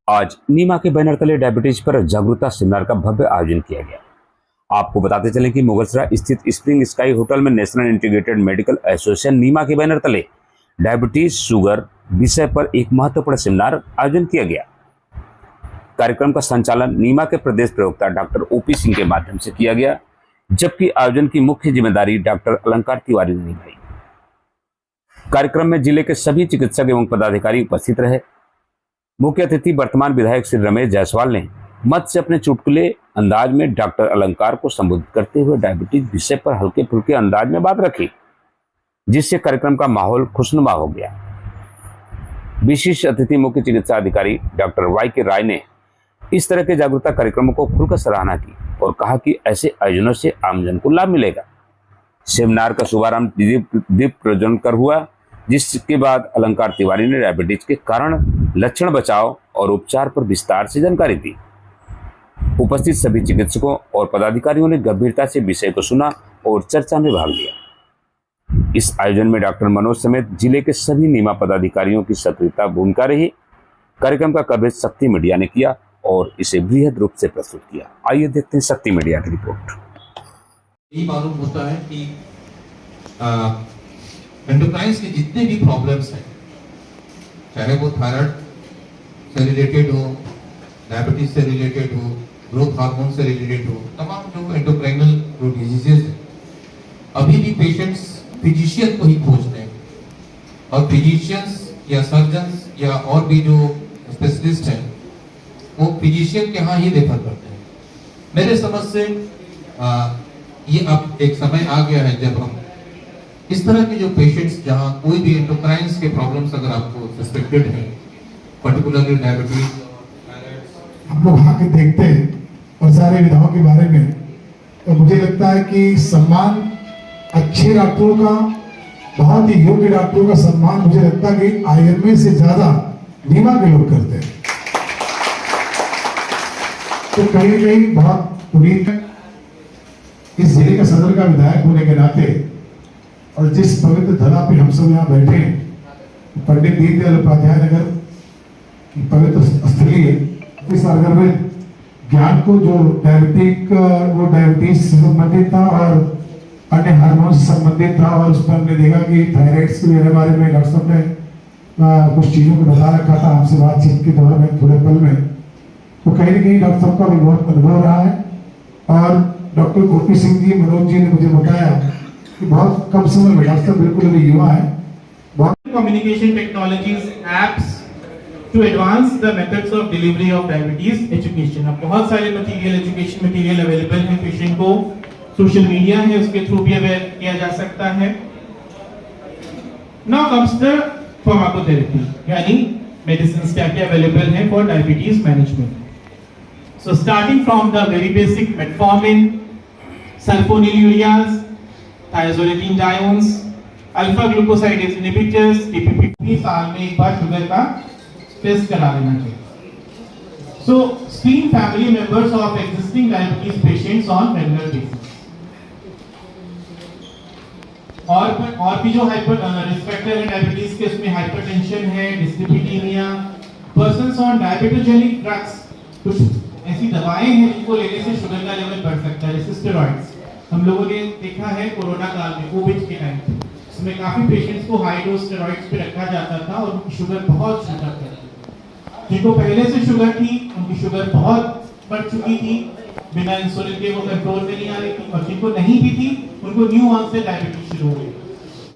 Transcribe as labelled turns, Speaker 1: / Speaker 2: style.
Speaker 1: आज नीमा के बैनर तले डायबिटीज पर जागरूकता सेमिनार का भव्य आयोजन किया गया। आपको बताते चलें कि मुगलसराय स्थित स्प्रिंग स्काई होटल में नेशनल इंटीग्रेटेड मेडिकल एसोसिएशन नीमा के बैनर तले डायबिटीज शुगर विषय पर एक महत्वपूर्ण सेमिनार आयोजन किया गया। कार्यक्रम का संचालन नीमा के प्रदेश प्रवक्ता डॉक्टर ओपी सिंह के माध्यम से किया गया, जबकि आयोजन की मुख्य जिम्मेदारी डॉक्टर अलंकार तिवारी ने निभाई। कार्यक्रम में जिले के सभी चिकित्सक एवं पदाधिकारी उपस्थित रहे। मुख्य अतिथि वर्तमान विधायक श्री रमेश जायसवाल ने मत से अपने चुटकुले अंदाज में डॉक्टर अलंकार को संबोधित करते हुए डायबिटीज विषय पर हल्के फुल्के अंदाज में बात रखी, जिससे कार्यक्रम का माहौल खुशनुमा हो गया। विशिष्ट अतिथि मुख्य चिकित्सा अधिकारी डॉक्टर वाई के राय ने इस तरह के जागरूकता कार्यक्रमों को खुलकर सराहना की और कहा कि ऐसे आयोजनों से आमजन को लाभ मिलेगा। सेमिनार का शुभारंभ दीप प्रज्वलन कर हुआ, जिसके बाद अलंकार तिवारी ने डायबिटीज के कारण, लक्षण, बचाव और उपचार पर विस्तार से जानकारी दी। उपस्थित सभी चिकित्सकों और पदाधिकारियों ने गंभीरता से विषय को सुना और चर्चा में भाग लिया। इस आयोजन में डॉक्टर मनोज समेत जिले के सभी नीमा पदाधिकारियों की सक्रियता भूमिका रही। कार्यक्रम का कवरेज शक्ति मीडिया ने किया और इसे बृहद रूप से प्रस्तुत किया। आइए देखते हैं शक्ति मीडिया की रिपोर्ट।
Speaker 2: यही मालूम होता है कि एंडोक्राइन्स के जितने भी प्रॉब्लम्स हैं, चाहे वो थायराइड से रिलेटेड हो, डायबिटीज से रिलेटेड हो, ग्रोथ हार्मोन से रिलेटेड हो, तमाम जो एंडोक्राइनल जो डिजीजेस हैं, अभी भी पेशेंट्स फिजिशियन को ही खोजते हैं और फिजिशियंस या सर्जन्स या और भी जो स्पेशलिस्ट हैं वो फिजिशियन के यहाँ ही रेफर करते हैं। मेरे समझ से ये अब एक समय आ गया है जब हम इस तरह के जो पेशेंट्स, जहाँ कोई भी एंडोक्राइन्स के प्रॉब्लम्स अगर आपको सस्पेक्टेड है, पर्टिकुलरली डायबिटीज,
Speaker 3: हम लोग आके देखते हैं और सारे विधाओं के बारे में, तो मुझे लगता है कि सम्मान अच्छे डॉक्टरों का, बहुत ही योग्य डॉक्टरों का सम्मान मुझे लगता है कि आईएमए से ज्यादा नीमा के लोग करते हैं। तो कहीं ना कहीं बहुत पुनीत है इस जिले का सदर का विधायक होने के नाते, और जिस पवित्र धरा पे हम सब यहाँ बैठे हैं, पंडित दीनदयाल उपाध्याय नगर की पवित्र स्थली है। इस अगर में ज्ञान को जो डायबिटीज से संबंधित था और अन्य हार्मोन से संबंधित था, और उस पर हमने देखा कि थायराइड के बारे में डॉक्टर साहब ने कुछ चीजों को बता रखा था हमसे बातचीत के दौरान में, थोड़े पल में। तो कहीं ना कहीं डॉक्टर साहब का भी बहुत अनुभव रहा है। और डॉक्टर गोपी सिंह जी, मनोज जी ने मुझे बताया कि बहुत कम समय में, डॉक्टर बिल्कुल अभी युवा है,
Speaker 4: communication technologies, apps to advance the methods of delivery of diabetes education। अब बहुत सारे एजुकेशन मटेरियल अवेलेबल है पेशेंट को, सोशल मीडिया है उसके थ्रू भी अवेयर किया जा सकता है। Now comes the pharmacotherapy, यानी मेडिसिन क्या क्या अवेलेबल है for diabetes management. So starting from the very basic metformin, sulfonylureas, thiazolidinediones, alpha glucosidase inhibitors, TPP, साल में एक बार शुगर का टेस्ट करा लेना चाहिए। सो screen family members of existing diabetes patients on regular basis. और भी जो हाइपर रिस्क फैक्टर है डायबिटीज के, उसमें हाइपरटेंशन है, डिस्लिपिडीमिया, पर्सन्स ऑन डायबिटोजेनिक ड्रग्स, कुछ ऐसी दवाएं हैं जिनको लेने से शुगर का लेवल बढ़ सकता है, जैसे स्टेरॉइड्स। हम लोगों ने देखा है कोरोना काल में, कोविड के टाइम पे, इसमें काफी पेशेंट्स को हाई डोज स्टेरॉइड्स पे रखा जाता था और उनकी शुगर बहुत शुगर थी। जिनको पहले से शुगर थी, उनकी शुगर बहुत बढ़ चुकी थी, बिना इंसुलिन के वो कंट्रोल में नहीं आ रही थी, और जिनको नहीं भी थी उनको न्यू ऑनसेट डायबिटीज शुरू हो गई।